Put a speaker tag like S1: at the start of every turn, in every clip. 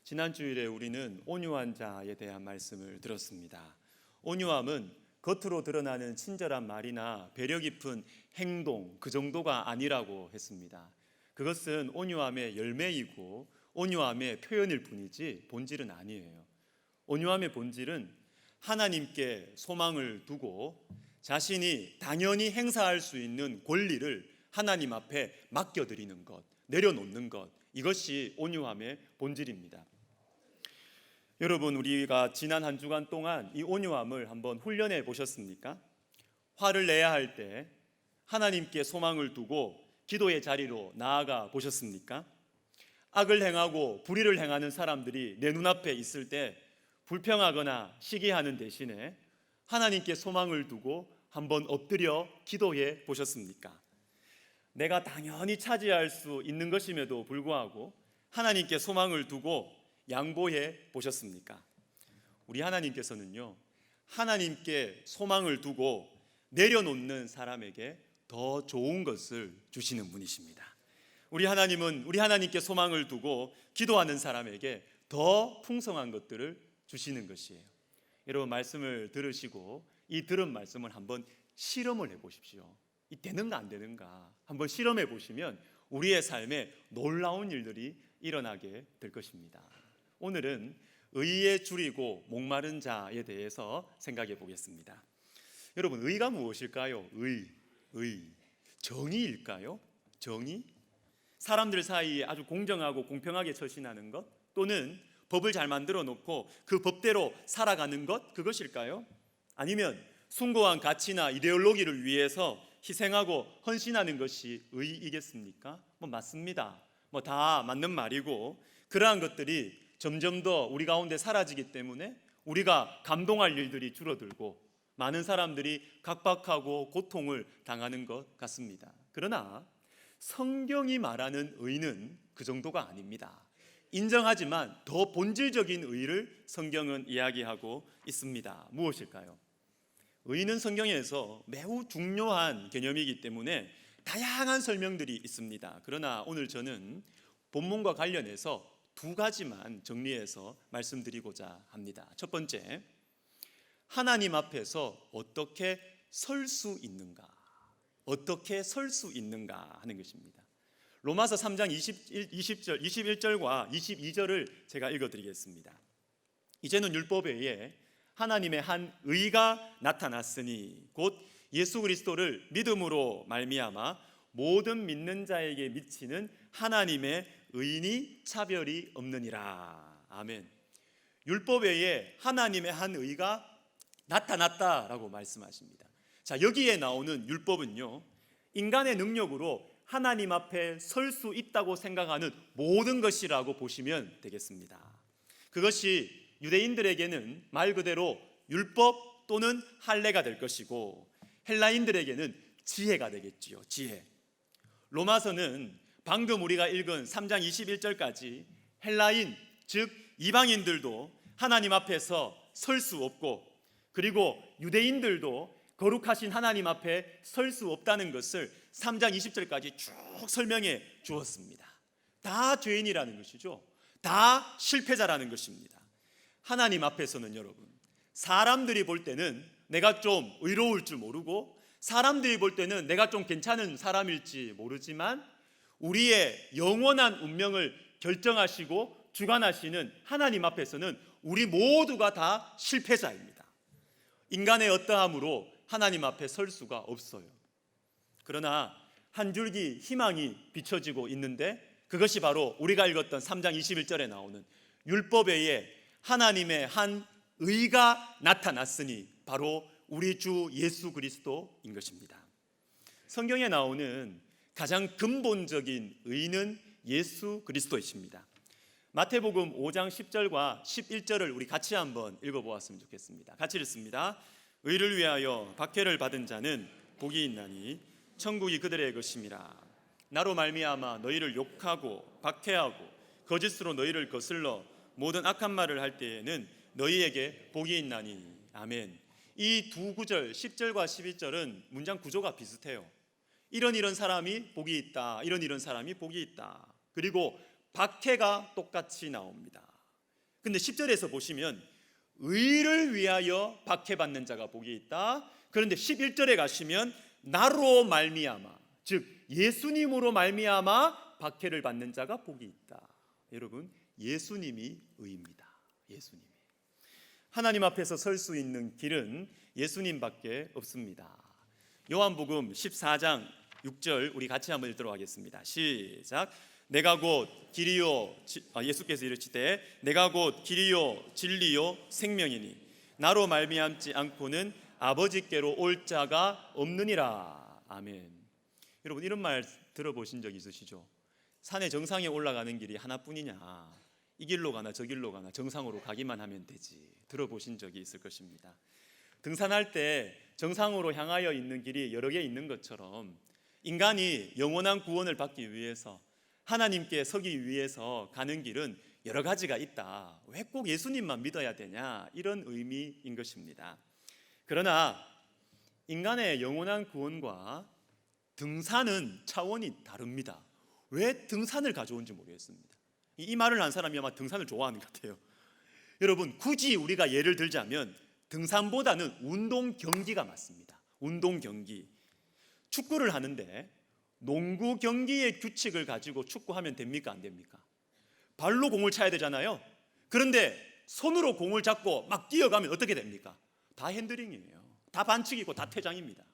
S1: 지난 주일에 우리는 온유한 자에 대한 말씀을 들었습니다. 온유함은 겉으로 드러나는 친절한 말이나 배려 깊은 행동 그 정도가 아니라고 했습니다. 그것은 온유함의 열매이고 온유함의 표현일 뿐이지 본질은 아니에요. 온유함의 본질은 하나님께 소망을 두고 자신이 당연히 행사할 수 있는 권리를 하나님 앞에 맡겨드리는 것, 내려놓는 것, 이것이 온유함의 본질입니다. 여러분, 우리가 지난 한 주간 동안 이 온유함을 한번 훈련해 보셨습니까? 화를 내야 할 때 하나님께 소망을 두고 기도의 자리로 나아가 보셨습니까? 악을 행하고 불의를 행하는 사람들이 내 눈앞에 있을 때 불평하거나 시기하는 대신에 하나님께 소망을 두고 한번 엎드려 기도해 보셨습니까? 내가 당연히 차지할 수 있는 것임에도 불구하고 하나님께 소망을 두고 양보해 보셨습니까? 우리 하나님께서는요, 하나님께 소망을 두고 내려놓는 사람에게 더 좋은 것을 주시는 분이십니다. 우리 하나님은 우리 하나님께 소망을 두고 기도하는 사람에게 더 풍성한 것들을 주시는 것이에요. 여러분, 말씀을 들으시고 이 들은 말씀을 한번 실험을 해보십시오. 이 되는가 안 되는가 한번 실험해 보시면 우리의 삶에 놀라운 일들이 일어나게 될 것입니다. 오늘은 의에 줄이고 목마른 자에 대해서 생각해 보겠습니다. 여러분, 의가 무엇일까요? 의. 정의일까요? 정의? 사람들 사이에 아주 공정하고 공평하게 처신하는 것, 또는 법을 잘 만들어 놓고 그 법대로 살아가는 것, 그것일까요? 아니면 숭고한 가치나 이데올로기를 위해서 희생하고 헌신하는 것이 의이겠습니까? 맞습니다. 다 맞는 말이고, 그러한 것들이 점점 더 우리 가운데 사라지기 때문에 우리가 감동할 일들이 줄어들고 많은 사람들이 각박하고 고통을 당하는 것 같습니다. 그러나 성경이 말하는 의는 그 정도가 아닙니다. 인정하지만 더 본질적인 의를 성경은 이야기하고 있습니다. 무엇일까요? 의는 성경에서 매우 중요한 개념이기 때문에 다양한 설명들이 있습니다. 그러나 오늘 저는 본문과 관련해서 두 가지만 정리해서 말씀드리고자 합니다. 첫 번째, 하나님 앞에서 어떻게 설 수 있는가? 어떻게 설 수 있는가 하는 것입니다. 로마서 3장 21절과 22절을 제가 읽어드리겠습니다. 이제는 율법 외에 하나님의 한 의가 나타났으니 곧 예수 그리스도를 믿음으로 말미암아 모든 믿는 자에게 미치는 하나님의 의인이 차별이 없느니라. 아멘. 율법 외에 하나님의 한 의가 나타났다라고 말씀하십니다. 자, 여기에 나오는 율법은요, 인간의 능력으로 하나님 앞에 설 수 있다고 생각하는 모든 것이라고 보시면 되겠습니다. 그것이 유대인들에게는 말 그대로 율법 또는 할례가 될 것이고, 헬라인들에게는 지혜가 되겠지요. 지혜. 로마서는 방금 우리가 읽은 3장 21절까지 헬라인, 즉 이방인들도 하나님 앞에서 설 수 없고, 그리고 유대인들도 거룩하신 하나님 앞에 설 수 없다는 것을 3장 20절까지 쭉 설명해 주었습니다. 다 죄인이라는 것이죠. 다 실패자라는 것입니다. 하나님 앞에서는 여러분, 사람들이 볼 때는 내가 좀 의로울 줄 모르고, 사람들이 볼 때는 내가 좀 괜찮은 사람일지 모르지만, 우리의 영원한 운명을 결정하시고 주관하시는 하나님 앞에서는 우리 모두가 다 실패자입니다. 인간의 어떠함으로 하나님 앞에 설 수가 없어요. 그러나 한 줄기 희망이 비춰지고 있는데, 그것이 바로 우리가 읽었던 3장 21절에 나오는 율법 외에 하나님의 한 의가 나타났으니 바로 우리 주 예수 그리스도인 것입니다. 성경에 나오는 가장 근본적인 의는 예수 그리스도이십니다. 마태복음 5장 10절과 11절을 우리 같이 한번 읽어보았으면 좋겠습니다. 같이 읽습니다. 의를 위하여 박해를 받은 자는 복이 있나니 천국이 그들의 것임이라. 나로 말미암아 너희를 욕하고 박해하고 거짓으로 너희를 거슬러 모든 악한 말을 할 때에는 너희에게 복이 있나니. 아멘. 이 두 구절 10절과 12절은 문장 구조가 비슷해요. 이런 사람이 복이 있다, 이런 사람이 복이 있다. 그리고 박해가 똑같이 나옵니다. 근데 10절에서 보시면 의를 위하여 박해받는 자가 복이 있다. 그런데 11절에 가시면 나로 말미암아, 즉 예수님으로 말미암아 박해를 받는 자가 복이 있다. 여러분, 예수님이 의입니다. 예수님이. 하나님 앞에서 설 수 있는 길은 예수님밖에 없습니다. 요한복음 14장 6절 우리 같이 한번 읽도록 하겠습니다. 시작. 내가 곧 길이요, 예수께서 이르시되 내가 곧 길이요 진리요 생명이니 나로 말미암지 않고는 아버지께로 올 자가 없느니라. 아멘. 여러분, 이런 말 들어보신 적 있으시죠? 산의 정상에 올라가는 길이 하나뿐이냐, 이 길로 가나 저 길로 가나 정상으로 가기만 하면 되지, 들어보신 적이 있을 것입니다. 등산할 때 정상으로 향하여 있는 길이 여러 개 있는 것처럼 인간이 영원한 구원을 받기 위해서, 하나님께 서기 위해서 가는 길은 여러 가지가 있다. 왜 꼭 예수님만 믿어야 되냐, 이런 의미인 것입니다. 그러나 인간의 영원한 구원과 등산은 차원이 다릅니다. 왜 등산을 가져온지 모르겠습니다. 이 말을 한 사람이 아마 등산을 좋아하는 것 같아요. 여러분, 굳이 우리가 예를 들자면 등산보다는 운동 경기가 맞습니다. 운동 경기. 축구를 하는데 농구 경기의 규칙을 가지고 축구하면 됩니까? 안 됩니까? 발로 공을 차야 되잖아요. 그런데 손으로 공을 잡고 막 뛰어가면 어떻게 됩니까? 다 핸들링이에요. 다 반칙이고 다 퇴장입니다.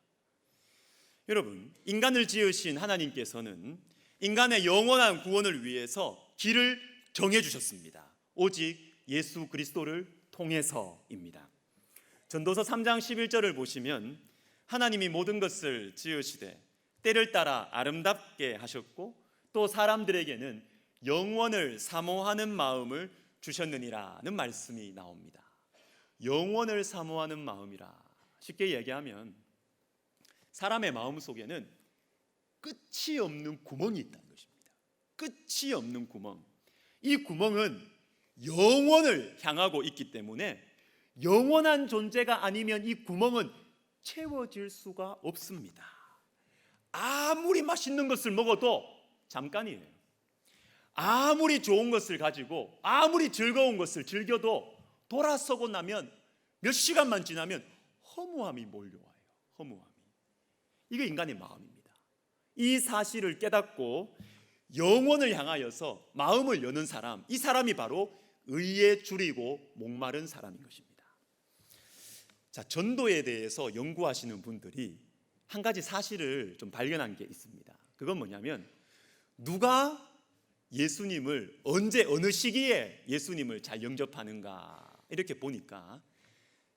S1: 여러분, 인간을 지으신 하나님께서는 인간의 영원한 구원을 위해서 길을 정해주셨습니다. 오직 예수 그리스도를 통해서입니다. 전도서 3장 11절을 보시면 하나님이 모든 것을 지으시되 때를 따라 아름답게 하셨고 또 사람들에게는 영원을 사모하는 마음을 주셨느니라는 말씀이 나옵니다. 영원을 사모하는 마음이라, 쉽게 얘기하면 사람의 마음 속에는 끝이 없는 구멍이 있다는 것입니다. 끝이 없는 구멍. 이 구멍은 영원을 향하고 있기 때문에 영원한 존재가 아니면 이 구멍은 채워질 수가 없습니다. 아무리 맛있는 것을 먹어도 잠깐이에요. 아무리 좋은 것을 가지고 아무리 즐거운 것을 즐겨도 돌아서고 나면 몇 시간만 지나면 허무함이 몰려와요. 허무함이. 이게 인간의 마음입니다. 이 사실을 깨닫고 영원을 향하여서 마음을 여는 사람, 이 사람이 바로 의에 줄이고 목마른 사람인 것입니다. 자, 전도에 대해서 연구하시는 분들이 한 가지 사실을 좀 발견한 게 있습니다. 그건 뭐냐면 누가 예수님을 언제 어느 시기에 예수님을 잘 영접하는가, 이렇게 보니까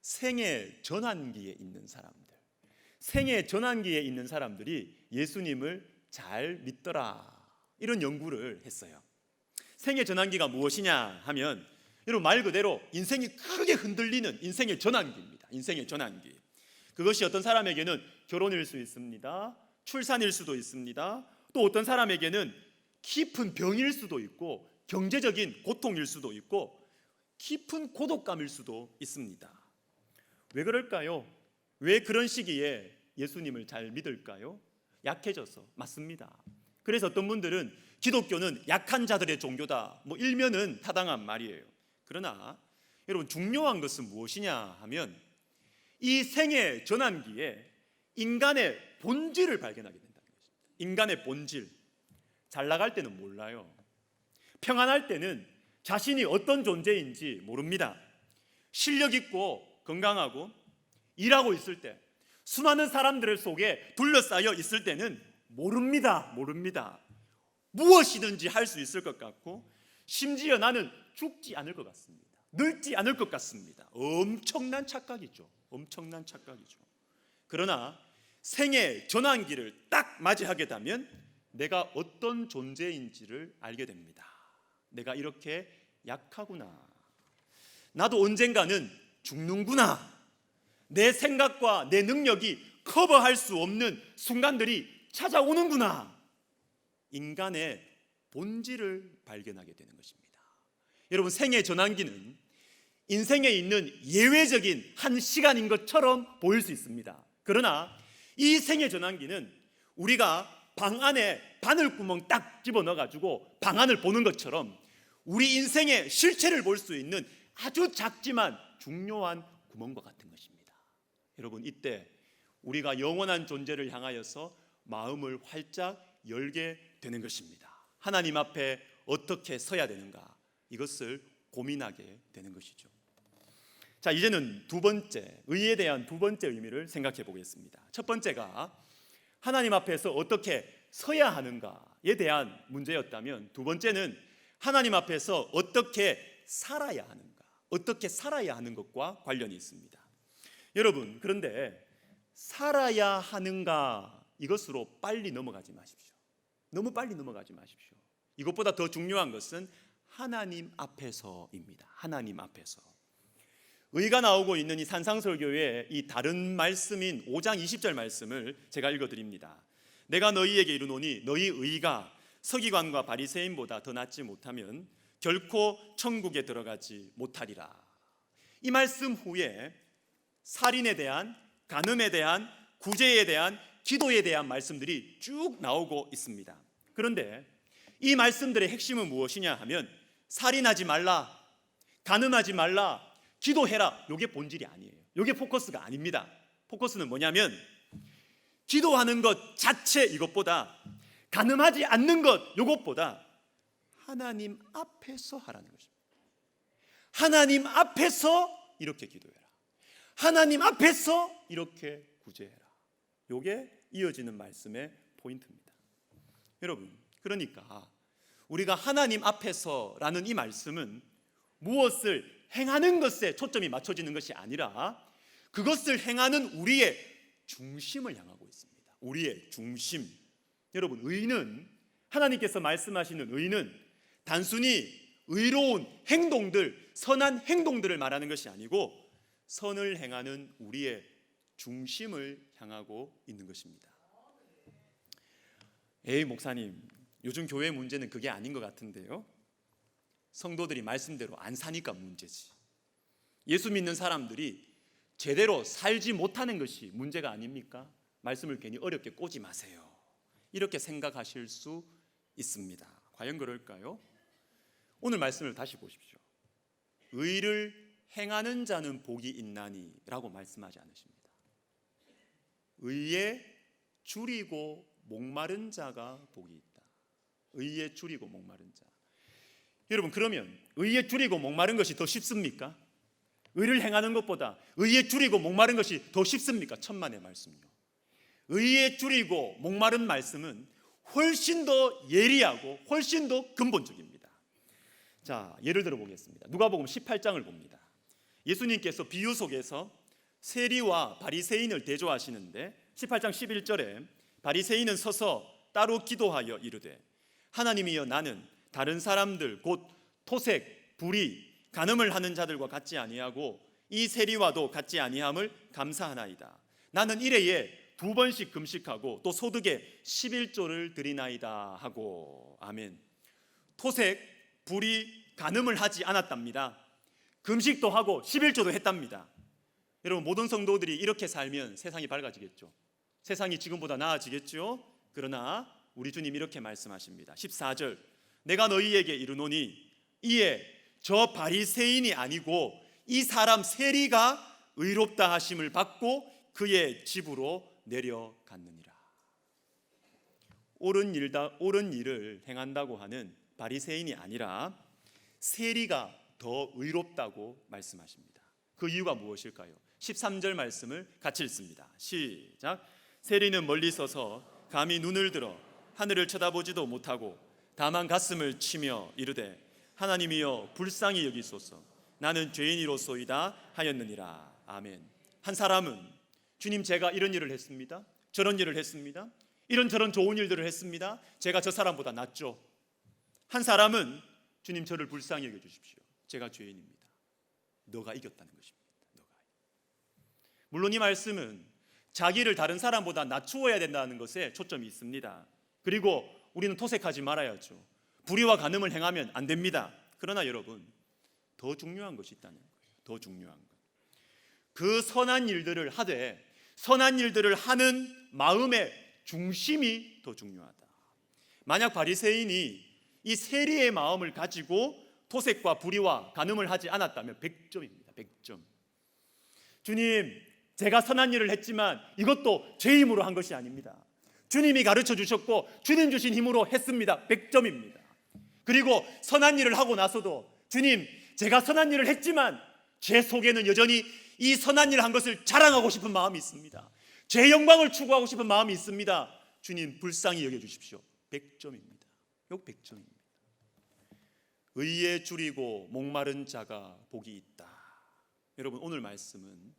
S1: 생애 전환기에 있는 사람들, 생애 전환기에 있는 사람들이 예수님을 잘 믿더라, 이런 연구를 했어요. 생애 전환기가 무엇이냐 하면 여러분, 말 그대로 인생이 크게 흔들리는 인생의 전환기입니다. 인생의 전환기. 그것이 어떤 사람에게는 결혼일 수 있습니다. 출산일 수도 있습니다. 또 어떤 사람에게는 깊은 병일 수도 있고 경제적인 고통일 수도 있고 깊은 고독감일 수도 있습니다. 왜 그럴까요? 왜 그런 시기에 예수님을 잘 믿을까요? 약해져서. 맞습니다. 그래서 어떤 분들은 기독교는 약한 자들의 종교다, 일면은 타당한 말이에요. 그러나 여러분, 중요한 것은 무엇이냐 하면 이 생애 전환기에 인간의 본질을 발견하게 된다는 것입니다. 인간의 본질. 잘 나갈 때는 몰라요. 평안할 때는 자신이 어떤 존재인지 모릅니다. 실력 있고 건강하고 일하고 있을 때, 수많은 사람들 속에 둘러싸여 있을 때는 모릅니다. 무엇이든지 할 수 있을 것 같고 심지어 나는 죽지 않을 것 같습니다. 늙지 않을 것 같습니다. 엄청난 착각이죠. 그러나 생애 전환기를 딱 맞이하게 되면 내가 어떤 존재인지를 알게 됩니다. 내가 이렇게 약하구나. 나도 언젠가는 죽는구나. 내 생각과 내 능력이 커버할 수 없는 순간들이 찾아오는구나. 인간의 본질을 발견하게 되는 것입니다. 여러분, 생애 전환기는 인생에 있는 예외적인 한 시간인 것처럼 보일 수 있습니다. 그러나 이 생애 전환기는 우리가 방 안에 바늘구멍 딱 집어넣어가지고 방 안을 보는 것처럼 우리 인생의 실체를 볼 수 있는 아주 작지만 중요한 구멍과 같은 것입니다. 여러분, 이때 우리가 영원한 존재를 향하여서 마음을 활짝 열게 되는 것입니다. 하나님 앞에 어떻게 서야 되는가, 이것을 고민하게 되는 것이죠. 자, 이제는 두 번째, 의에 대한 두 번째 의미를 생각해 보겠습니다. 첫 번째가 하나님 앞에서 어떻게 서야 하는가에 대한 문제였다면, 두 번째는 하나님 앞에서 어떻게 살아야 하는가, 어떻게 살아야 하는 것과 관련이 있습니다. 여러분, 그런데 살아야 하는가, 이것으로 빨리 넘어가지 마십시오. 너무 빨리 넘어가지 마십시오. 이것보다 더 중요한 것은 하나님 앞에서입니다. 하나님 앞에서. 의가 나오고 있는 이 산상설교의 이 다른 말씀인 5장 20절 말씀을 제가 읽어드립니다. 내가 너희에게 이르노니 너희 의가 서기관과 바리새인보다 더 낫지 못하면 결코 천국에 들어가지 못하리라. 이 말씀 후에 살인에 대한, 간음에 대한, 구제에 대한, 기도에 대한 말씀들이 쭉 나오고 있습니다. 그런데 이 말씀들의 핵심은 무엇이냐 하면, 살인하지 말라, 간음하지 말라, 기도해라, 이게 본질이 아니에요. 이게 포커스가 아닙니다. 포커스는 뭐냐면, 기도하는 것 자체 이것보다, 간음하지 않는 것 이것보다 하나님 앞에서 하라는 것입니다. 하나님 앞에서 이렇게 기도해라, 하나님 앞에서 이렇게 구제해라. 이게 이어지는 말씀의 포인트입니다. 여러분, 그러니까 우리가 하나님 앞에서라는 이 말씀은 무엇을 행하는 것에 초점이 맞춰지는 것이 아니라 그것을 행하는 우리의 중심을 향하고 있습니다. 우리의 중심. 여러분, 의는, 하나님께서 말씀하시는 의는 단순히 의로운 행동들, 선한 행동들을 말하는 것이 아니고 선을 행하는 우리의 중심을 향하고 있는 것입니다. 에이, 목사님, 요즘 교회 문제는 그게 아닌 것 같은데요. 성도들이 말씀대로 안 사니까 문제지. 예수 믿는 사람들이 제대로 살지 못하는 것이 문제가 아닙니까? 말씀을 괜히 어렵게 꼬지 마세요. 이렇게 생각하실 수 있습니다. 과연 그럴까요? 오늘 말씀을 다시 보십시오. 의를 행하는 자는 복이 있나니 라고 말씀하지 않으십니다. 의에 줄이고 목마른 자가 복이 있다. 의에 줄이고 목마른 자. 여러분, 그러면 의에 줄이고 목마른 것이 더 쉽습니까? 의를 행하는 것보다 의에 줄이고 목마른 것이 더 쉽습니까? 천만의 말씀이요. 의에 줄이고 목마른 말씀은 훨씬 더 예리하고 훨씬 더 근본적입니다. 자, 예를 들어 보겠습니다. 누가복음 18장을 봅니다. 예수님께서 비유 속에서 세리와 바리새인을 대조하시는데 18장 11절에 바리새인은 서서 따로 기도하여 이르되, 하나님이여, 나는 다른 사람들 곧 토색, 불의, 간음을 하는 자들과 같지 아니하고 이 세리와도 같지 아니함을 감사하나이다. 나는 일회에 2번씩 금식하고 또 소득의 11조를 드리나이다 하고. 아멘. 토색, 불의, 간음을 하지 않았답니다. 금식도 하고 11조도 했답니다. 여러분, 모든 성도들이 이렇게 살면 세상이 밝아지겠죠. 세상이 지금보다 나아지겠죠. 그러나 우리 주님 이렇게 말씀하십니다. 14절, 내가 너희에게 이르노니 이에 저 바리새인이 아니고 이 사람 세리가 의롭다 하심을 받고 그의 집으로 내려갔느니라. 옳은 일을 행한다고 하는 바리새인이 아니라 세리가 더 의롭다고 말씀하십니다. 그 이유가 무엇일까요? 13절 말씀을 같이 읽습니다. 시작. 세리는 멀리 서서 감히 눈을 들어 하늘을 쳐다보지도 못하고 다만 가슴을 치며 이르되, 하나님이여 불쌍히 여기소서, 나는 죄인이로소이다 하였느니라. 아멘. 한 사람은, 주님, 제가 이런 일을 했습니다, 저런 일을 했습니다, 이런저런 좋은 일들을 했습니다, 제가 저 사람보다 낫죠. 한 사람은, 주님, 저를 불쌍히 여겨주십시오, 제가 죄인입니다. 너가 이겼다는 것입니다. 너가. 물론 이 말씀은 자기를 다른 사람보다 낮추어야 된다는 것에 초점이 있습니다. 그리고 우리는 토색하지 말아야죠. 불의와 간음을 행하면 안 됩니다. 그러나 여러분, 더 중요한 것이 있다는 거예요. 더 중요한 것. 그 선한 일들을 하되 선한 일들을 하는 마음의 중심이 더 중요하다. 만약 바리새인이 이 세리의 마음을 가지고 토색과 불의와 간음을 하지 않았다면 100점입니다. 100점. 주님, 제가 선한 일을 했지만 이것도 제 힘으로 한 것이 아닙니다. 주님이 가르쳐 주셨고 주님 주신 힘으로 했습니다. 100점입니다. 그리고 선한 일을 하고 나서도 주님, 제가 선한 일을 했지만 제 속에는 여전히 이 선한 일을 한 것을 자랑하고 싶은 마음이 있습니다. 제 영광을 추구하고 싶은 마음이 있습니다. 주님, 불쌍히 여겨주십시오. 100점입니다. 요 100점입니다. 의에 줄이고 목마른 자가 복이 있다. 여러분, 오늘 말씀은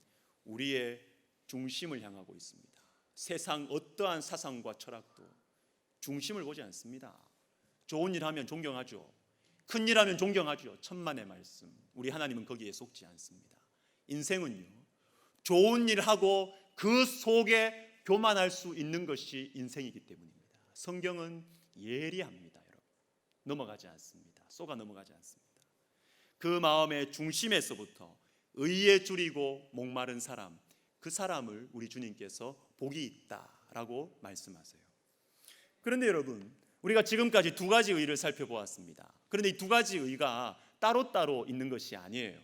S1: 우리의 중심을 향하고 있습니다. 세상 어떠한 사상과 철학도 중심을 보지 않습니다. 좋은 일 하면 존경하죠. 큰 일 하면 존경하죠. 천만의 말씀. 우리 하나님은 거기에 속지 않습니다. 인생은요, 좋은 일 하고 그 속에 교만할 수 있는 것이 인생이기 때문입니다. 성경은 예리합니다. 여러분, 넘어가지 않습니다. 쏘가 넘어가지 않습니다. 그 마음의 중심에서부터 의에 줄이고 목마른 사람, 그 사람을 우리 주님께서 복이 있다라고 말씀하세요. 그런데 여러분, 우리가 지금까지 두 가지 의를 살펴보았습니다. 그런데 이 두 가지 의가 따로따로 있는 것이 아니에요.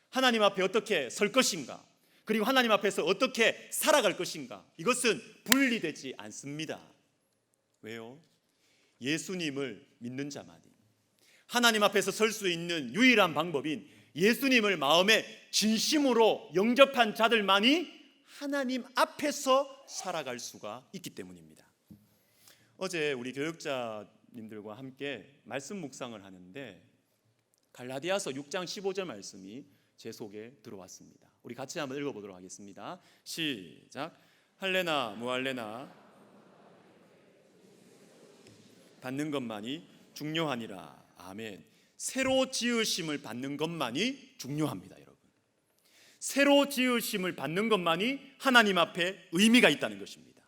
S1: 하나님 앞에 어떻게 설 것인가, 그리고 하나님 앞에서 어떻게 살아갈 것인가, 이것은 분리되지 않습니다. 왜요? 예수님을 믿는 자만이, 하나님 앞에서 설 수 있는 유일한 방법인 예수님을 마음에 진심으로 영접한 자들만이 하나님 앞에서 살아갈 수가 있기 때문입니다. 어제 우리 교육자님들과 함께 말씀 묵상을 하는데 갈라디아서 6장 15절 말씀이 제 속에 들어왔습니다. 우리 같이 한번 읽어보도록 하겠습니다. 시작. 할래나 무할래나 받는 것만이 중요하니라. 아멘. 새로 지으심을 받는 것만이 중요합니다. 여러분, 새로 지으심을 받는 것만이 하나님 앞에 의미가 있다는 것입니다.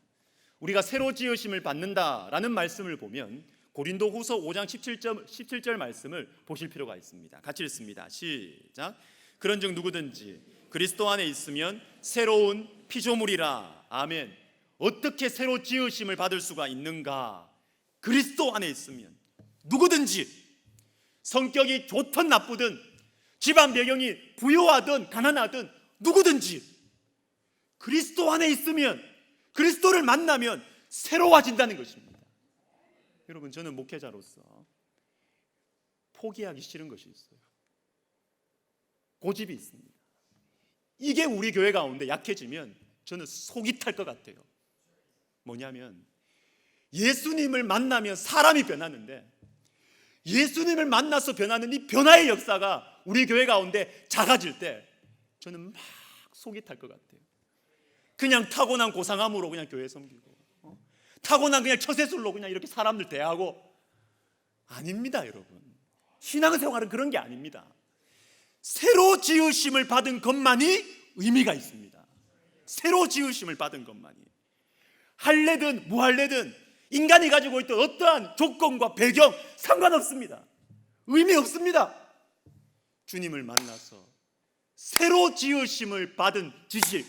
S1: 우리가 새로 지으심을 받는다라는 말씀을 보면 고린도후서 5장 17절 말씀을 보실 필요가 있습니다. 같이 읽습니다. 시작. 그런즉 누구든지 그리스도 안에 있으면 새로운 피조물이라. 아멘. 어떻게 새로 지으심을 받을 수가 있는가? 그리스도 안에 있으면 누구든지, 성격이 좋든 나쁘든, 집안 배경이 부유하든 가난하든 누구든지 그리스도 안에 있으면, 그리스도를 만나면 새로워진다는 것입니다. 여러분, 저는 목회자로서 포기하기 싫은 것이 있어요. 고집이 있습니다. 이게 우리 교회 가운데 약해지면 저는 속이 탈 것 같아요. 뭐냐면 예수님을 만나면 사람이 변하는데, 예수님을 만나서 변하는 이 변화의 역사가 우리 교회 가운데 작아질 때 저는 막 속이 탈 것 같아요. 그냥 타고난 고상함으로 그냥 교회 섬기고, 타고난 그냥 처세술로 그냥 이렇게 사람들 대하고, 아닙니다. 여러분, 신앙생활은 그런 게 아닙니다. 새로 지으심을 받은 것만이 의미가 있습니다. 새로 지으심을 받은 것만이. 할래든 무할래든 인간이 가지고 있던 어떠한 조건과 배경 상관없습니다. 의미 없습니다. 주님을 만나서 새로 지으심을 받은 지식,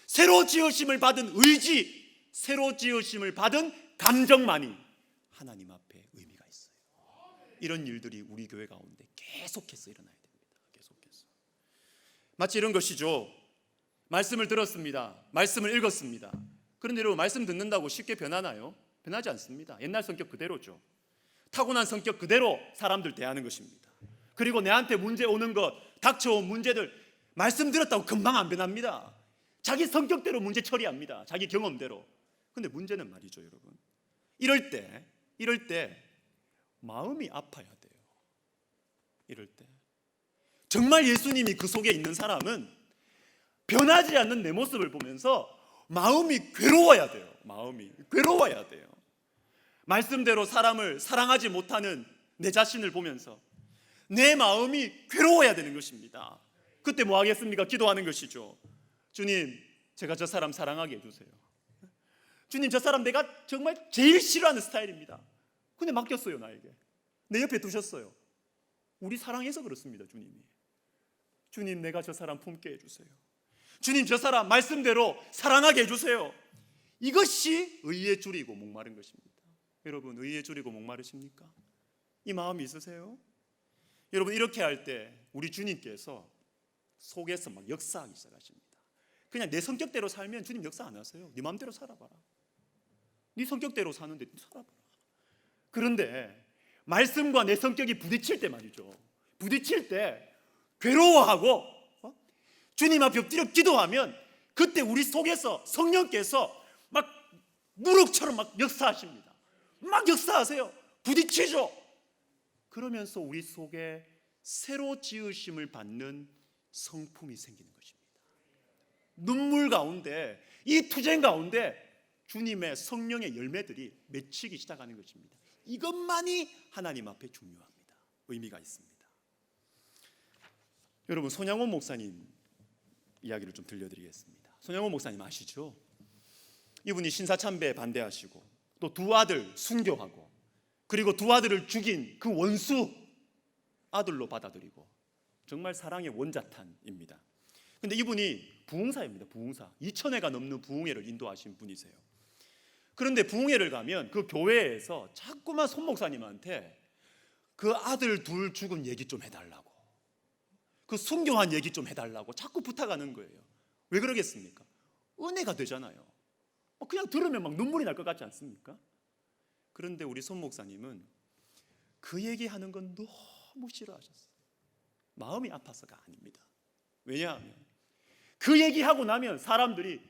S1: 새로 지으심을 받은 의지, 새로 지으심을 받은 감정만이 하나님 앞에 의미가 있어요. 이런 일들이 우리 교회 가운데 계속해서 일어나야 됩니다. 계속해서. 마치 이런 것이죠. 말씀을 들었습니다. 말씀을 읽었습니다. 그런데 여러분, 말씀 듣는다고 쉽게 변하나요? 변하지 않습니다. 옛날 성격 그대로죠. 타고난 성격 그대로 사람들 대하는 것입니다. 그리고 내한테 문제 오는 것, 닥쳐온 문제들 말씀 들었다고 금방 안 변합니다. 자기 성격대로 문제 처리합니다. 자기 경험대로. 근데 문제는 말이죠, 여러분, 이럴 때 마음이 아파야 돼요. 이럴 때 정말 예수님이 그 속에 있는 사람은 변하지 않는 내 모습을 보면서 마음이 괴로워야 돼요. 마음이 괴로워야 돼요. 말씀대로 사람을 사랑하지 못하는 내 자신을 보면서 내 마음이 괴로워야 되는 것입니다. 그때 뭐 하겠습니까? 기도하는 것이죠. 주님, 제가 저 사람 사랑하게 해주세요. 주님, 저 사람 내가 정말 제일 싫어하는 스타일입니다. 근데 맡겼어요. 나에게. 내 옆에 두셨어요. 우리 사랑해서 그렇습니다. 주님, 내가 저 사람 품게 해주세요. 주님, 저 사람 말씀대로 사랑하게 해주세요. 이것이 의에 줄이고 목마른 것입니다. 여러분, 의에 줄이고 목마르십니까? 이 마음이 있으세요? 여러분, 이렇게 할 때 우리 주님께서 속에서 막 역사하기 시작하십니다. 그냥 내 성격대로 살면 주님 역사 안 하세요. 네 마음대로 살아봐라. 네 성격대로 사는데 살아봐라. 그런데 말씀과 내 성격이 부딪힐 때 말이죠, 부딪힐 때 괴로워하고 주님 앞에 엎드려 기도하면 그때 우리 속에서 성령께서 막 누룩처럼 막 역사하십니다. 막 역사하세요. 부딪히죠. 그러면서 우리 속에 새로 지으심을 받는 성품이 생기는 것입니다. 눈물 가운데, 이 투쟁 가운데 주님의 성령의 열매들이 맺히기 시작하는 것입니다. 이것만이 하나님 앞에 중요합니다. 의미가 있습니다. 여러분, 손양원 목사님 이야기를 좀 들려드리겠습니다. 손양원 목사님 아시죠? 이분이 신사참배에 반대하시고 또 두 아들 순교하고 그리고 두 아들을 죽인 그 원수 아들로 받아들이고 정말 사랑의 원자탄입니다. 근데 이분이 부흥사입니다. 부흥사. 2000회가 넘는 부흥회를 인도하신 분이세요. 그런데 부흥회를 가면 그 교회에서 자꾸만 손 목사님한테 그 아들 둘 죽은 얘기 좀 해달라고, 그 순교한 얘기 좀 해달라고 자꾸 부탁하는 거예요. 왜 그러겠습니까? 은혜가 되잖아요. 그냥 들으면 막 눈물이 날 것 같지 않습니까? 그런데 우리 손 목사님은 그 얘기하는 건 너무 싫어하셨어요. 마음이 아파서가 아닙니다. 왜냐하면 그 얘기하고 나면 사람들이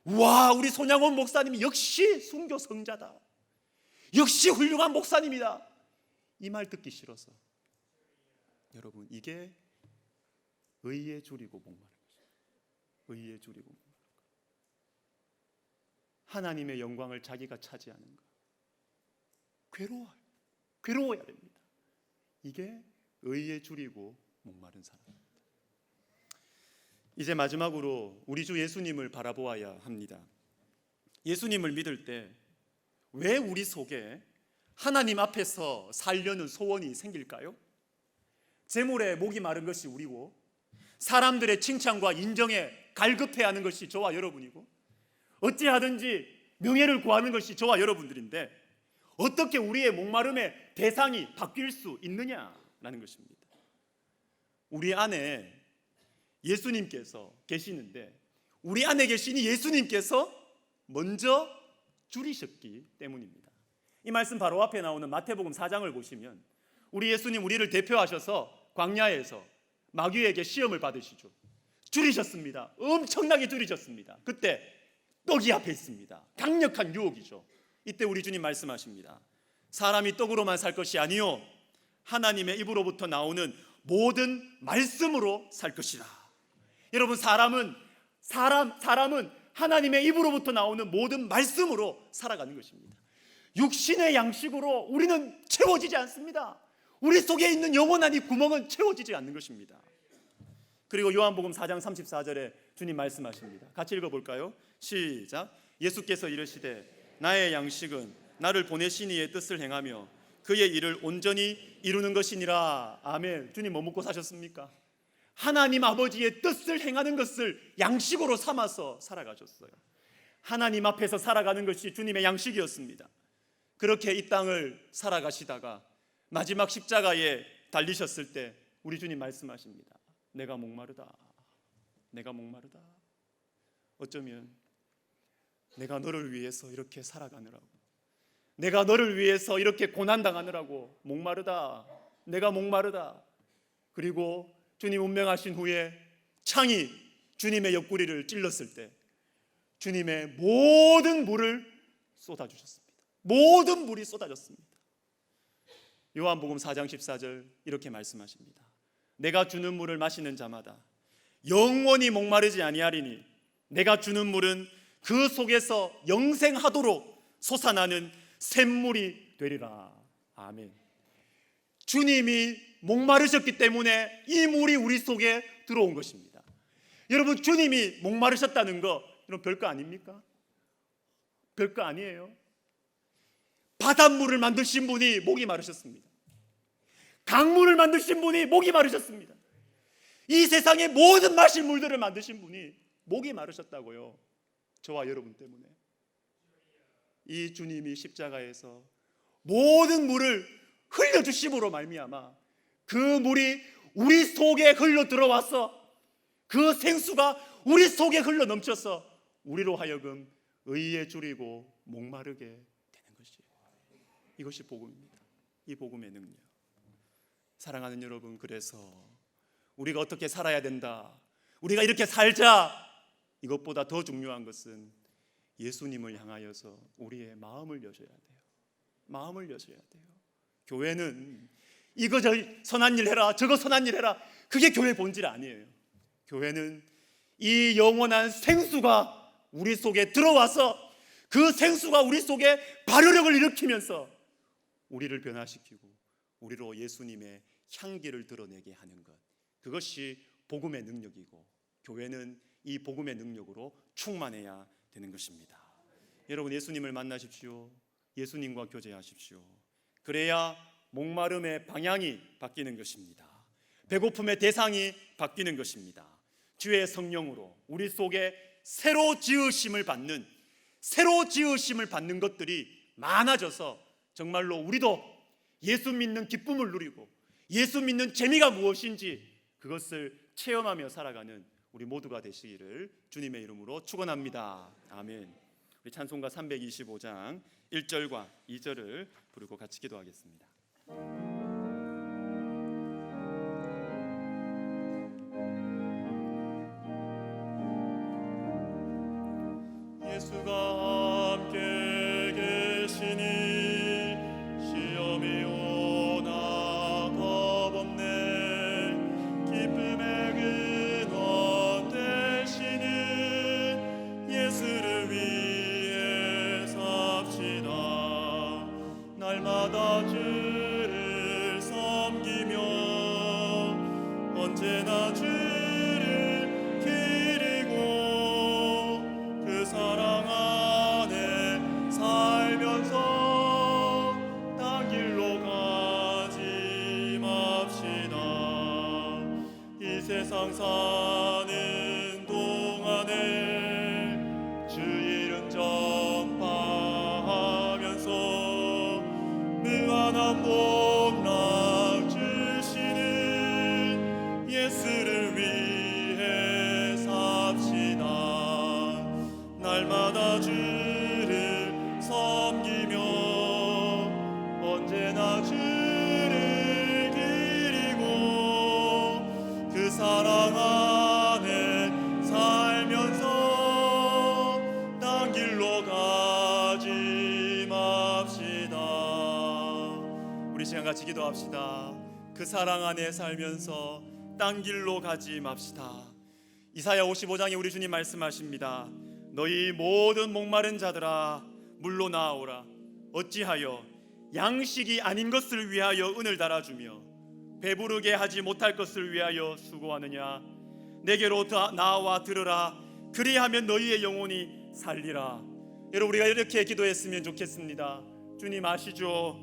S1: 와, 우리 손양원 목사님이 역시 순교 성자다, 역시 훌륭한 목사님이다, 이 말 듣기 싫어서. 여러분, 이게 의에 줄이고 목마른 것입니다. 의에 줄이고 목마른 것. 하나님의 영광을 자기가 차지하는 것, 괴로워야 됩니다. 이게 의에 줄이고 목마른 사람입니다. 이제 마지막으로 우리 주 예수님을 바라보아야 합니다. 예수님을 믿을 때 왜 우리 속에 하나님 앞에서 살려는 소원이 생길까요? 재물에 목이 마른 것이 우리고 사람들의 칭찬과 인정에 갈급해하는 것이 저와 여러분이고 어찌하든지 명예를 구하는 것이 저와 여러분들인데 어떻게 우리의 목마름의 대상이 바뀔 수 있느냐라는 것입니다. 우리 안에 예수님께서 계시는데 우리 안에 계시니 예수님께서 먼저 줄이셨기 때문입니다. 이 말씀 바로 앞에 나오는 마태복음 4장을 보시면 우리 예수님 우리를 대표하셔서 광야에서 마귀에게 시험을 받으시죠. 줄이셨습니다. 엄청나게 줄이셨습니다. 그때 떡이 앞에 있습니다. 강력한 유혹이죠. 이때 우리 주님 말씀하십니다. 사람이 떡으로만 살 것이 아니요 하나님의 입으로부터 나오는 모든 말씀으로 살 것이라. 여러분, 사람은 하나님의 입으로부터 나오는 모든 말씀으로 살아가는 것입니다. 육신의 양식으로 우리는 채워지지 않습니다. 우리 속에 있는 영원한 이 구멍은 채워지지 않는 것입니다. 그리고 요한복음 4장 34절에 주님 말씀하십니다. 같이 읽어볼까요? 시작. 예수께서 이르시되 나의 양식은 나를 보내신 이의 뜻을 행하며 그의 일을 온전히 이루는 것이니라. 아멘. 주님 뭐 먹고 사셨습니까? 하나님 아버지의 뜻을 행하는 것을 양식으로 삼아서 살아가셨어요. 하나님 앞에서 살아가는 것이 주님의 양식이었습니다. 그렇게 이 땅을 살아가시다가 마지막 십자가에 달리셨을 때 우리 주님 말씀하십니다. 내가 목마르다. 내가 목마르다. 어쩌면 내가 너를 위해서 이렇게 살아가느라고, 내가 너를 위해서 이렇게 고난당하느라고 목마르다. 내가 목마르다. 그리고 주님 운명하신 후에 창이 주님의 옆구리를 찔렀을 때 주님의 모든 물을 쏟아주셨습니다. 모든 물이 쏟아졌습니다. 요한복음 4장 14절 이렇게 말씀하십니다. 내가 주는 물을 마시는 자마다 영원히 목마르지 아니하리니 내가 주는 물은 그 속에서 영생하도록 솟아나는 샘물이 되리라. 아멘. 주님이 목마르셨기 때문에 이 물이 우리 속에 들어온 것입니다. 여러분, 주님이 목마르셨다는 거 여러분 별거 아닙니까? 별거 아니에요. 바닷물을 만드신 분이 목이 마르셨습니다. 강물을 만드신 분이 목이 마르셨습니다. 이 세상의 모든 마실 물들을 만드신 분이 목이 마르셨다고요. 저와 여러분 때문에. 이 주님이 십자가에서 모든 물을 흘려주심으로 말미암아 그 물이 우리 속에 흘러 들어와서 그 생수가 우리 속에 흘러 넘쳐서 우리로 하여금 의에 줄이고 목마르게 되는 것이에요. 이것이 복음입니다. 이 복음의 능력. 사랑하는 여러분, 그래서 우리가 어떻게 살아야 된다, 우리가 이렇게 살자, 이것보다 더 중요한 것은 예수님을 향하여서 우리의 마음을 여셔야 돼요. 마음을 여셔야 돼요. 교회는 이거 저 선한 일 해라, 저거 선한 일 해라, 그게 교회 본질 아니에요. 교회는 이 영원한 생수가 우리 속에 들어와서 그 생수가 우리 속에 발효력을 일으키면서 우리를 변화시키고 우리로 예수님의 향기를 드러내게 하는 것, 그것이 복음의 능력이고 교회는 이 복음의 능력으로 충만해야 되는 것입니다. 여러분, 예수님을 만나십시오. 예수님과 교제하십시오. 그래야 목마름의 방향이 바뀌는 것입니다. 배고픔의 대상이 바뀌는 것입니다. 주의 성령으로 우리 속에 새로 지으심을 받는 것들이 많아져서 정말로 우리도 예수 믿는 기쁨을 누리고 예수 믿는 재미가 무엇인지 그것을 체험하며 살아가는 우리 모두가 되시기를 주님의 이름으로 축원합니다. 아멘. 우리 찬송가 325장 1절과 2절을 부르고 같이 기도하겠습니다. 예수가 함께 계시니 시험이 오나 겁없네. 기쁨의 근원 되시는 예수를 위해 삽시다. 날마다 주를 섬기며 언제나 주를 기리고 그 사랑 안에 살면서 딴 길로 가지 맙시다. 이 세상 사는 동안에 주 이름 전파하면서 무한한 복락 주시는 예수를 위해 삽시다. 날마다 주를 섬기며 언제나 주를 기리고 그 사랑 안에 살면서 딴 길로 가지 맙시다. 우리 시간 같이 기도합시다. 그 사랑 안에 살면서 딴 길로 가지 맙시다. 이사야 55장에 우리 주님 말씀하십니다. 너희 모든 목마른 자들아 물로 나아오라. 어찌하여 양식이 아닌 것을 위하여 은을 달아주며 배부르게 하지 못할 것을 위하여 수고하느냐. 내게로 나와 들으라. 그리하면 너희의 영혼이 살리라. 여러분, 우리가 이렇게 기도했으면 좋겠습니다. 주님 아시죠?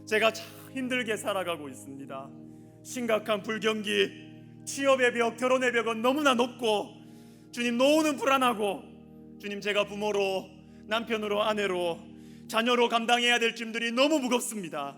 S1: 제가 참 힘들게 살아가고 있습니다. 심각한 불경기, 취업의 벽, 결혼의 벽은 너무나 높고 주님 노후는 불안하고 주님 제가 부모로, 남편으로, 아내로, 자녀로 감당해야 될 짐들이 너무 무겁습니다.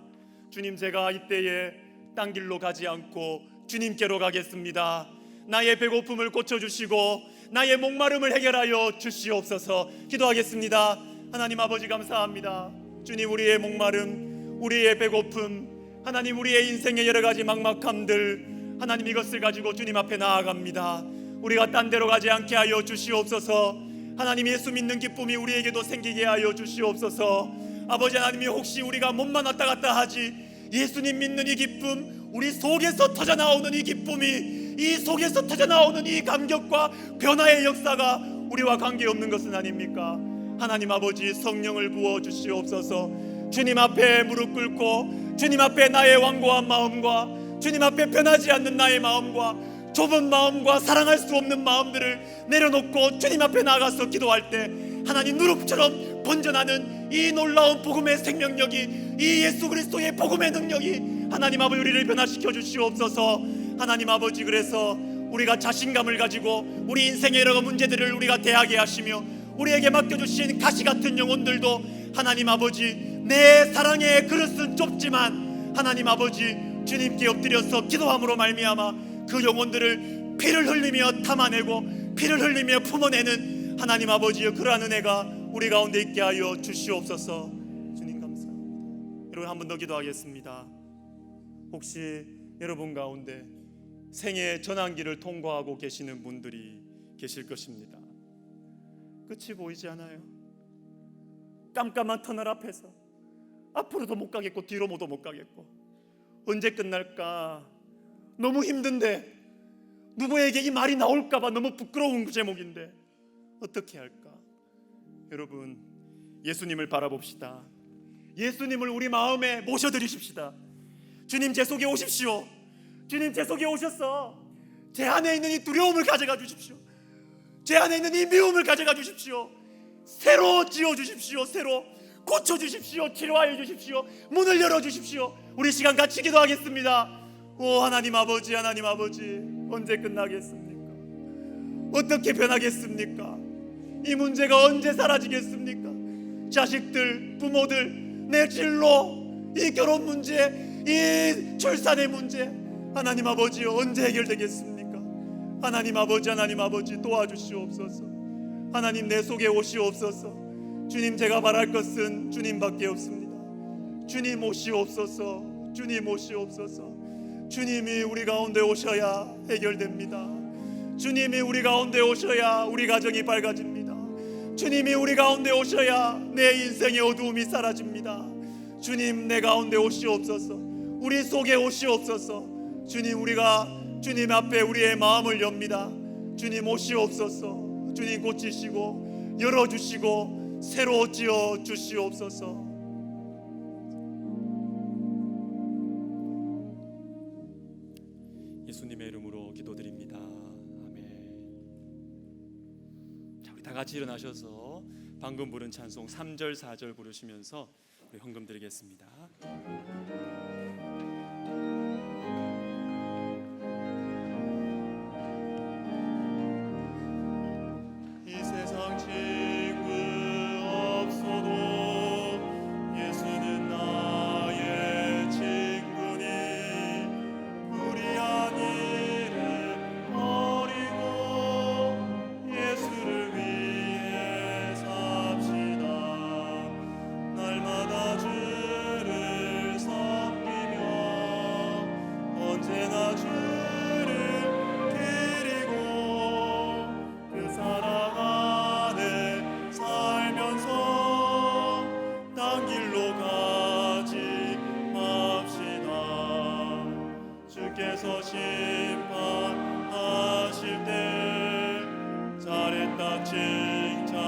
S1: 주님 제가 이때에 딴 길로 가지 않고 주님께로 가겠습니다. 나의 배고픔을 고쳐주시고 나의 목마름을 해결하여 주시옵소서. 기도하겠습니다. 하나님 아버지 감사합니다. 주님 우리의 목마름, 우리의 배고픔, 하나님 우리의 인생의 여러 가지 막막함들 하나님 이것을 가지고 주님 앞에 나아갑니다. 우리가 딴 데로 가지 않게 하여 주시옵소서. 하나님 예수 믿는 기쁨이 우리에게도 생기게 하여 주시옵소서. 아버지 하나님이 혹시 우리가 몸만 왔다 갔다 하지 예수님 믿는 이 기쁨, 우리 속에서 터져나오는 이 기쁨이, 이 속에서 터져나오는 이 감격과 변화의 역사가 우리와 관계없는 것은 아닙니까? 하나님 아버지 성령을 부어 주시옵소서. 주님 앞에 무릎 꿇고 주님 앞에 나의 완고한 마음과 주님 앞에 변하지 않는 나의 마음과 좁은 마음과 사랑할 수 없는 마음들을 내려놓고 주님 앞에 나가서 기도할 때 하나님 누룩처럼 번져나는 이 놀라운 복음의 생명력이, 이 예수 그리스도의 복음의 능력이 하나님 아버지 우리를 변화시켜 주시옵소서. 하나님 아버지 그래서 우리가 자신감을 가지고 우리 인생의 여러 문제들을 우리가 대하게 하시며 우리에게 맡겨주신 가시 같은 영혼들도 하나님 아버지 내 사랑의 그릇은 좁지만 하나님 아버지 주님께 엎드려서 기도함으로 말미암아 그 영혼들을 피를 흘리며 담아내고 피를 흘리며 품어내는 하나님 아버지여, 그러한 은혜가 우리 가운데 있게 하여 주시옵소서. 주님 감사합니다. 여러분, 한 번 더 기도하겠습니다. 혹시 여러분 가운데 생애 전환기를 통과하고 계시는 분들이 계실 것입니다. 끝이 보이지 않아요. 깜깜한 터널 앞에서 앞으로도 못 가겠고 뒤로도 못 가겠고, 언제 끝날까 너무 힘든데, 누구에게 이 말이 나올까봐 너무 부끄러운 제목인데 어떻게 할까? 여러분, 예수님을 바라봅시다. 예수님을 우리 마음에 모셔드리십시다. 주님, 제 속에 오십시오. 주님, 제 속에 오셔서 제 안에 있는 이 두려움을 가져가 주십시오. 제 안에 있는 이 미움을 가져가 주십시오. 새로 지어주십시오. 새로 고쳐주십시오. 치료하여 주십시오. 문을 열어주십시오. 우리 시간 같이 기도하겠습니다. 오 하나님 아버지, 하나님 아버지, 언제 끝나겠습니까? 어떻게 변하겠습니까? 이 문제가 언제 사라지겠습니까? 자식들, 부모들, 내 진로, 이 결혼 문제, 이 출산의 문제, 하나님 아버지 언제 해결되겠습니까? 하나님 아버지, 하나님 아버지 도와주시옵소서. 하나님, 내 속에 오시옵소서. 주님, 제가 바랄 것은 주님밖에 없습니다. 주님 오시옵소서. 주님 오시옵소서. 주님이 우리 가운데 오셔야 해결됩니다. 주님이 우리 가운데 오셔야 우리 가정이 밝아집니다. 주님이 우리 가운데 오셔야 내 인생의 어두움이 사라집니다. 주님, 내 가운데 오시옵소서. 우리 속에 오시옵소서. 주님, 우리가 주님 앞에 우리의 마음을 엽니다. 주님 오시옵소서. 주님 고치시고 열어주시고 새로 지어 주시옵소서. 예수님의 이름으로 기도드립니다. 아멘. 자, 우리 다 같이 일어나셔서 방금 부른 찬송 3절 4절 부르시면서 우리 헌금 드리겠습니다. 이 세상 친구 없어도 예수는 나의 친구니, 불의한 일을 버리고 예수를 위해 삽시다. 날마다 주를 섬기며 언제나 주를 드리고 그 사랑 안에 살면서 딴 길로 가지 맙시다. 주께서 심판하실 때 잘했다 칭찬하리니,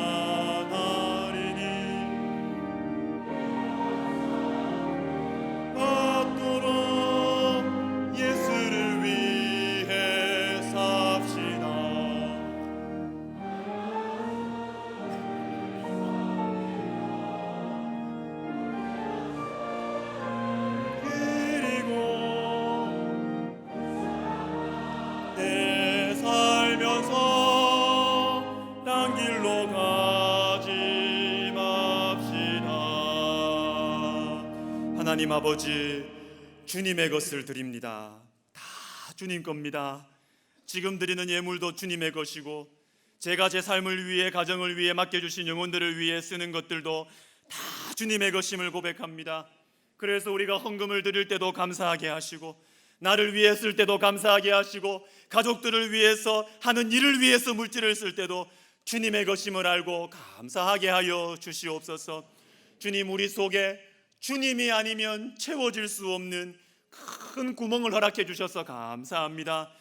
S1: 받도록 예수를 위해 삽시다. 그리고 내 살면서 딴 길로 가지 맙시다. 하나님 아버지, 주님의 것을 드립니다. 다 주님 겁니다. 지금 드리는 예물도 주님의 것이고, 제가 제 삶을 위해, 가정을 위해 맡겨주신 영혼들을 위해 쓰는 것들도 다 주님의 것임을 고백합니다. 그래서 우리가 헌금을 드릴 때도 감사하게 하시고, 나를 위해 쓸 때도 감사하게 하시고, 가족들을 위해서 하는 일을 위해서 물질을 쓸 때도 주님의 것임을 알고 감사하게 하여 주시옵소서. 주님, 우리 속에 주님이 아니면 채워질 수 없는 큰 구멍을 허락해 주셔서 감사합니다.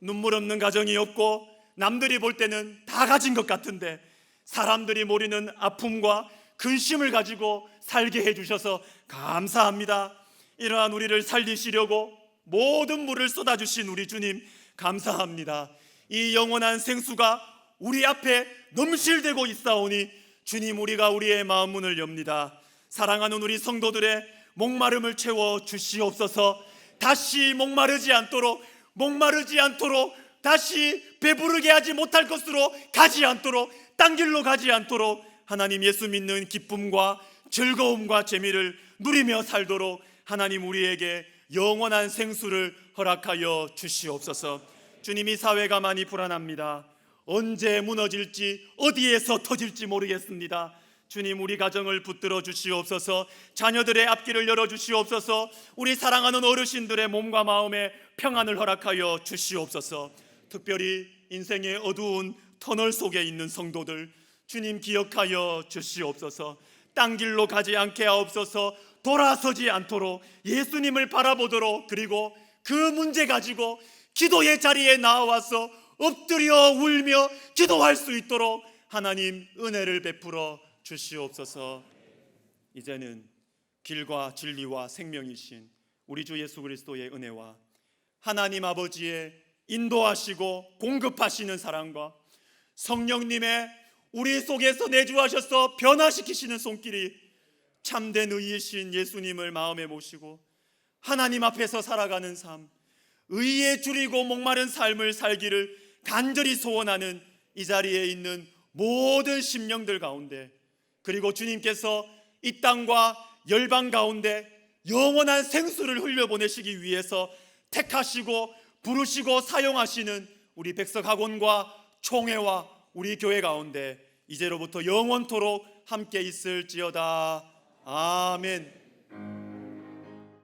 S1: 눈물 없는 가정이 없고, 남들이 볼 때는 다 가진 것 같은데 사람들이 모르는 아픔과 근심을 가지고 살게 해주셔서 감사합니다. 이러한 우리를 살리시려고 모든 물을 쏟아주신 우리 주님 감사합니다. 이 영원한 생수가 우리 앞에 넘실대고 있사오니 주님, 우리가 우리의 마음 문을 엽니다. 사랑하는 우리 성도들의 목마름을 채워 주시옵소서. 다시 목마르지 않도록 다시 배부르게 하지 못할 것으로 가지 않도록, 딴 길로 가지 않도록 하나님, 예수 믿는 기쁨과 즐거움과 재미를 누리며 살도록 하나님 우리에게 영원한 생수를 허락하여 주시옵소서. 주님, 이 사회가 많이 불안합니다. 언제 무너질지, 어디에서 터질지 모르겠습니다. 주님, 우리 가정을 붙들어 주시옵소서. 자녀들의 앞길을 열어 주시옵소서. 우리 사랑하는 어르신들의 몸과 마음에 평안을 허락하여 주시옵소서. 특별히 인생의 어두운 터널 속에 있는 성도들, 주님 기억하여 주시옵소서. 딴 길로 가지 않게 하옵소서. 돌아서지 않도록 예수님을 바라보도록, 그리고 그 문제 가지고 기도의 자리에 나와서 엎드려 울며 기도할 수 있도록 하나님 은혜를 베풀어 주시옵소서. 이제는 길과 진리와 생명이신 우리 주 예수 그리스도의 은혜와 하나님 아버지의 인도하시고 공급하시는 사랑과 성령님의 우리 속에서 내주하셔서 변화시키시는 손길이 참된 의이신 예수님을 마음에 모시고 하나님 앞에서 살아가는 삶, 의에 줄이고 목마른 삶을 살기를 간절히 소원하는 이 자리에 있는 모든 심령들 가운데, 그리고 주님께서 이 땅과 열방 가운데 영원한 생수를 흘려보내시기 위해서 택하시고 부르시고 사용하시는 우리 백석학원과 총회와 우리 교회 가운데 이제로부터 영원토록 함께 있을지어다. 아멘.